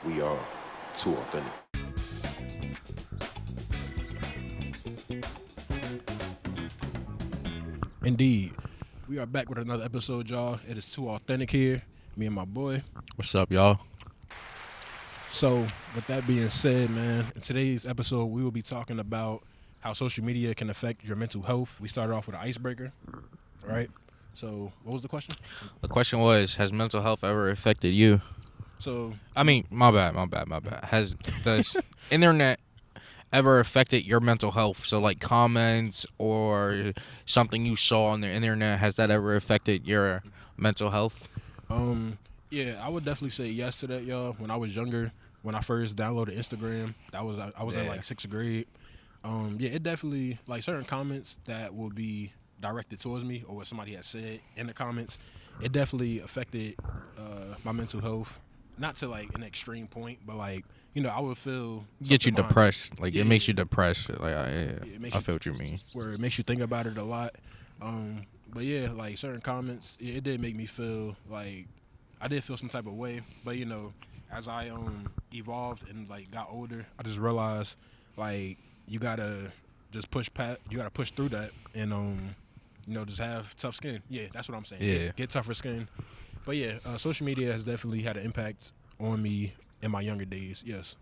we are too authentic. Indeed. We are back with another episode, y'all. It is Too Authentic here, me and my boy. What's up, y'all? So, with that being said, man, in today's episode, we will be talking about how social media can affect your mental health. We started off with an icebreaker, right? So, what was the question? The question was, has mental health ever affected you? So, I mean, my bad. Has the internet ever affected your mental health? So, like, comments or something you saw on the internet, has that ever affected your mental health? yeah, I would definitely say yes to that, y'all. When I was younger, when I first downloaded Instagram, I was in like 6th grade. Yeah, it definitely, like, certain comments that will be directed towards me or what somebody has said in the comments, it definitely affected my mental health. Not to like an extreme point, but like, you know, I would feel Get you something behind it. depressed. Like, Yeah. it makes you depressed. Like, It makes I you- feel what you mean. where it makes you think about it a lot. But yeah, like certain comments, it did make me feel like I did feel some type of way. But you know, as I evolved and like got older, I just realized like you gotta just you gotta push through that and you know, just have tough skin. Yeah, that's what I'm saying. Yeah. Get tougher skin. But yeah, social media has definitely had an impact on me in my younger days. Yes.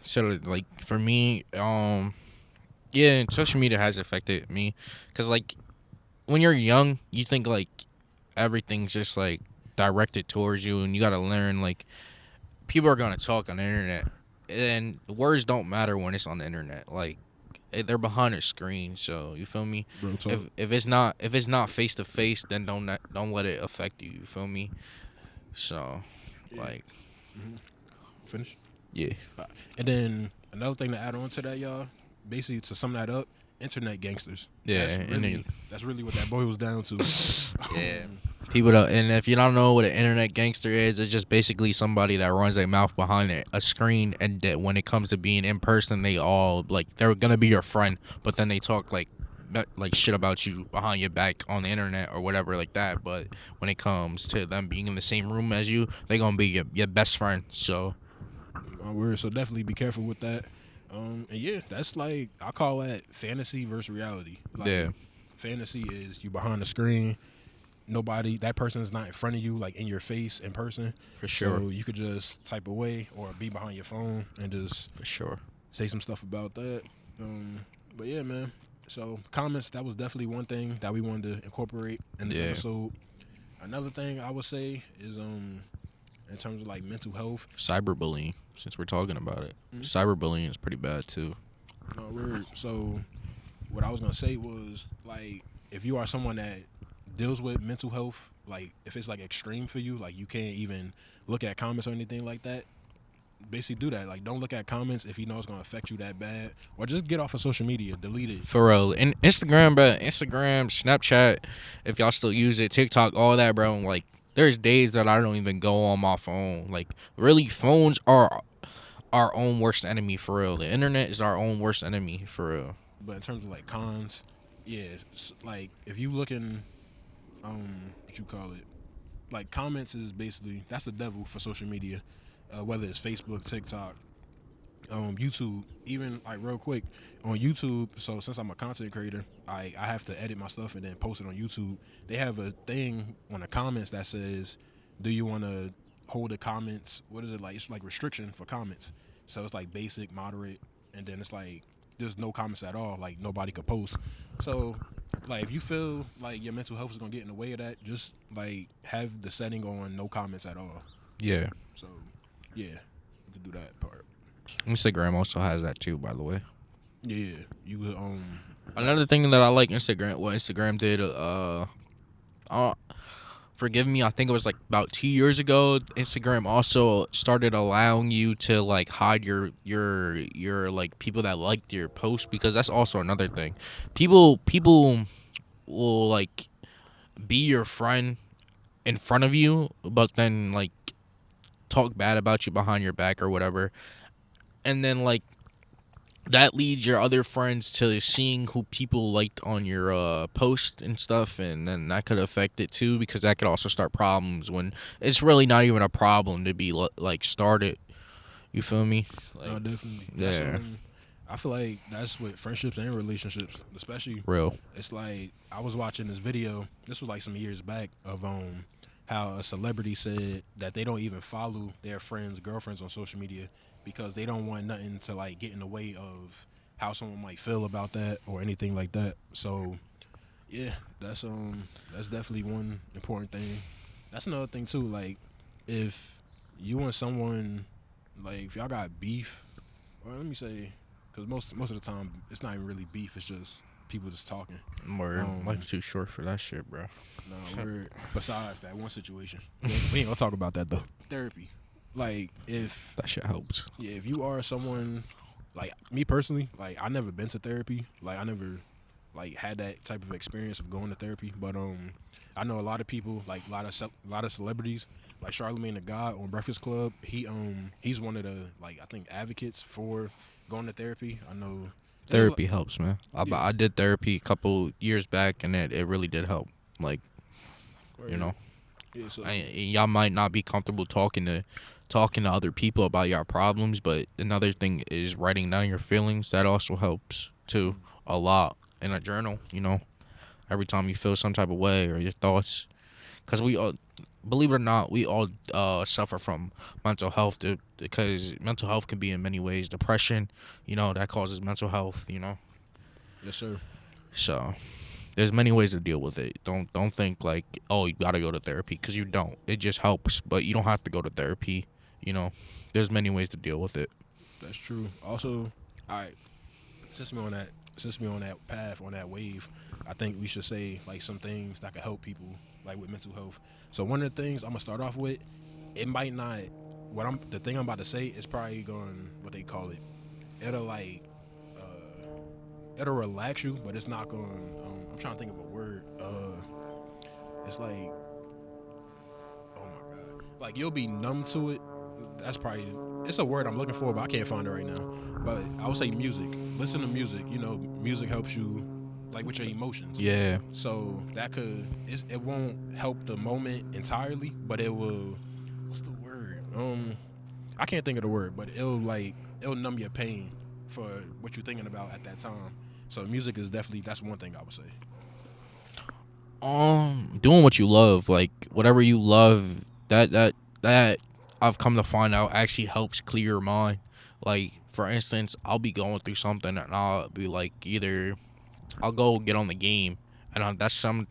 So, like, for me, yeah, social media has affected me. Because, like, when you're young, you think, like, everything's just, like, directed towards you. And you got to learn, like, people are going to talk on the internet. And words don't matter when it's on the internet. Like, they're behind a screen. So, you feel me? Real talk. If it's not face to face, then don't let it affect you. You feel me? So, Yeah. like, Finish. yeah. And then another thing to add on to that, y'all, basically to sum that up, internet gangsters. Yeah, and That's really what that boils down to. Yeah. People don't, and if you don't know what an internet gangster is, it's just basically somebody that runs their mouth behind a screen, and that when it comes to being in person, they all like they're gonna be your friend, but then they talk like shit about you behind your back on the internet or whatever like that. But when it comes to them being in the same room as you, they're gonna be your best friend. So My word. So definitely be careful with that. And yeah, that's like I call that fantasy versus reality. Like, Yeah. Fantasy is you behind the screen. That person is not in front of you, like in your face in person. For sure. So you could just type away or be behind your phone and just for sure. say some stuff about that. But yeah, man. So comments, that was definitely one thing that we wanted to incorporate in this Yeah. episode. Another thing I would say is in terms of like mental health. Cyberbullying, since we're talking about it, Mhm. cyberbullying is pretty bad too. No, word. So what I was gonna say was like if you are someone that deals with mental health, like if it's like extreme for you, like you can't even look at comments or anything like that, basically do that. Like don't look at comments if you know it's gonna affect you that bad. Or just get off of social media, delete it. For real. And Instagram, bro. Instagram, Snapchat, if y'all still use it, TikTok, all that, bro. Like, there's days that I don't even go on my phone. Like, really, phones are our own worst enemy, for real. The internet is our own worst enemy, for real. But in terms of like cons, yeah, like if you looking what you call it, like comments is basically that's the devil for social media, whether it's Facebook, TikTok, YouTube, even like real quick on YouTube. So since I'm a content creator, I have to edit my stuff and then post it on YouTube. They have a thing on the comments that says, do you want to hold the comments? What is it like? It's like restriction for comments. So it's like basic, moderate, and then it's like there's no comments at all. Like nobody could post. So like if you feel like your mental health is gonna get in the way of that, just like have the setting on no comments at all. Yeah. So yeah, you can do that part. Instagram also has that too, by the way. Yeah, you could Another thing that I like what Instagram did, forgive me, I think it was like about 2 years ago, Instagram also started allowing you to like hide your like people that liked your post, because that's also another thing. People will like be your friend in front of you, but then like talk bad about you behind your back or whatever. And then like that leads your other friends to seeing who people liked on your post and stuff, and then that could affect it too, because that could also start problems when it's really not even a problem to be like started. You feel me? No, definitely. Yeah. I feel like that's with friendships and relationships, especially. Real. It's like I was watching this video. This was like some years back of how a celebrity said that they don't even follow their friends, girlfriends on social media because they don't want nothing to like get in the way of how someone might feel about that or anything like that. So yeah, that's definitely one important thing. That's another thing too. Like if you and someone, like if y'all got beef, or let me say, because most of the time it's not even really beef. It's just people just talking. Life's too short for that shit, bro. No, besides that one situation, we ain't gonna talk about that though. Therapy, like if That shit helps. yeah, if you are someone like me personally, like I never been to therapy. Like I never like had that type of experience of going to therapy. But I know a lot of people, like a lot of celebrities, like Charlamagne the God on Breakfast Club. He's one of the like I think advocates for going to therapy. I know Therapy helps, man. Yeah. I did therapy a couple years back, and it really did help. Like, you know, Yeah, so, y'all might not be comfortable talking to other people about your problems, but another thing is writing down your feelings. That also helps too a lot in a journal. You know, every time you feel some type of way or your thoughts, because we all, believe it or not, we all suffer from mental health because mental health can be in many ways. Depression, you know, that causes mental health. You know, yes, sir. so there's many ways to deal with it. Don't think like, oh, you gotta go to therapy, because you don't. It just helps, but you don't have to go to therapy. You know, there's many ways to deal with it. That's true. Also, all right, since we on that path, on that wave, I think we should say like some things that could help people like with mental health. So one of the things I'm gonna start off with, it might not the thing I'm about to say is probably going what they call it. It'll like it'll relax you, but it's not going I'm trying to think of a word. It's like oh my god. Like you'll be numb to it. That's probably it's a word I'm looking for, but I can't find it right now. But I would say music. Listen to music. You know, music helps you like with your emotions. Yeah. So that it won't help the moment entirely, but it will. What's the word? I can't think of the word, but it'll numb your pain for what you're thinking about at that time. So music is definitely that's one thing I would say. Doing what you love, like whatever you love, that I've come to find out actually helps clear your mind. Like for instance, I'll be going through something and I'll be like, either I'll go get on the game, and that's one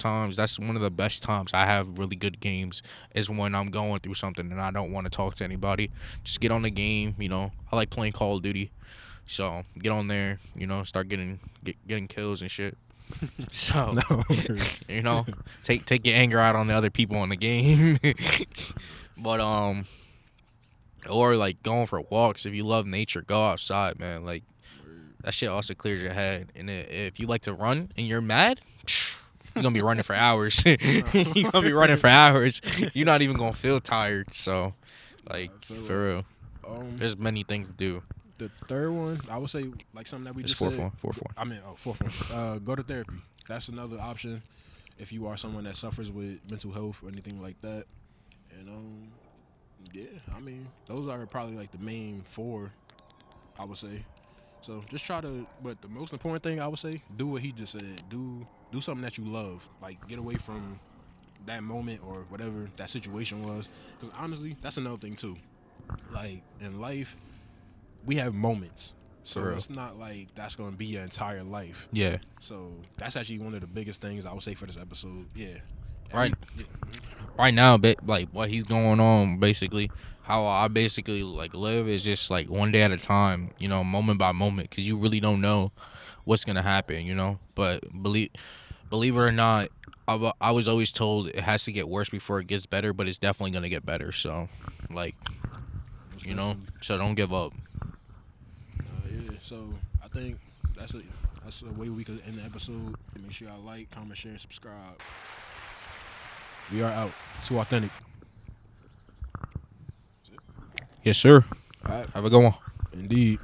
of the best times I have really good games is when I'm going through something and I don't want to talk to anybody. Just get on the game, you know. I like playing Call of Duty, so get on there, you know, start getting kills and shit. So No. you know, take your anger out on the other people on the game. But or like going for walks. If you love nature, go outside, man. Like that shit also clears your head. And if you like to run and you're mad, you're gonna be running for hours. You're gonna be running for hours. You're not even gonna feel tired. So like for real, there's many things to do. The third one, I would say, like something that we It's just fourth said. one. Fourth one. I mean, fourth one. Go to therapy. That's another option if you are someone that suffers with mental health or anything like that. And yeah, I mean, those are probably like the main four, I would say. So just try to, but the most important thing I would say, do what he just said. Do something that you love. Like get away from that moment or whatever that situation was. Because honestly, that's another thing too. Like in life, we have moments. So it's not like that's going to be your entire life. Yeah. So that's actually one of the biggest things I would say for this episode. Yeah. Right. Right now, like what he's going on, basically, how I basically like live is just like one day at a time, you know, moment by moment, because you really don't know what's gonna happen, you know. But believe it or not, I was always told it has to get worse before it gets better, but it's definitely gonna get better. So, like, you know, so don't give up. Yeah. So I think that's a way we could end the episode. Make sure y'all like, comment, share, and subscribe. We are out. Too authentic. Yes, sir. All right. Have a good one. Indeed.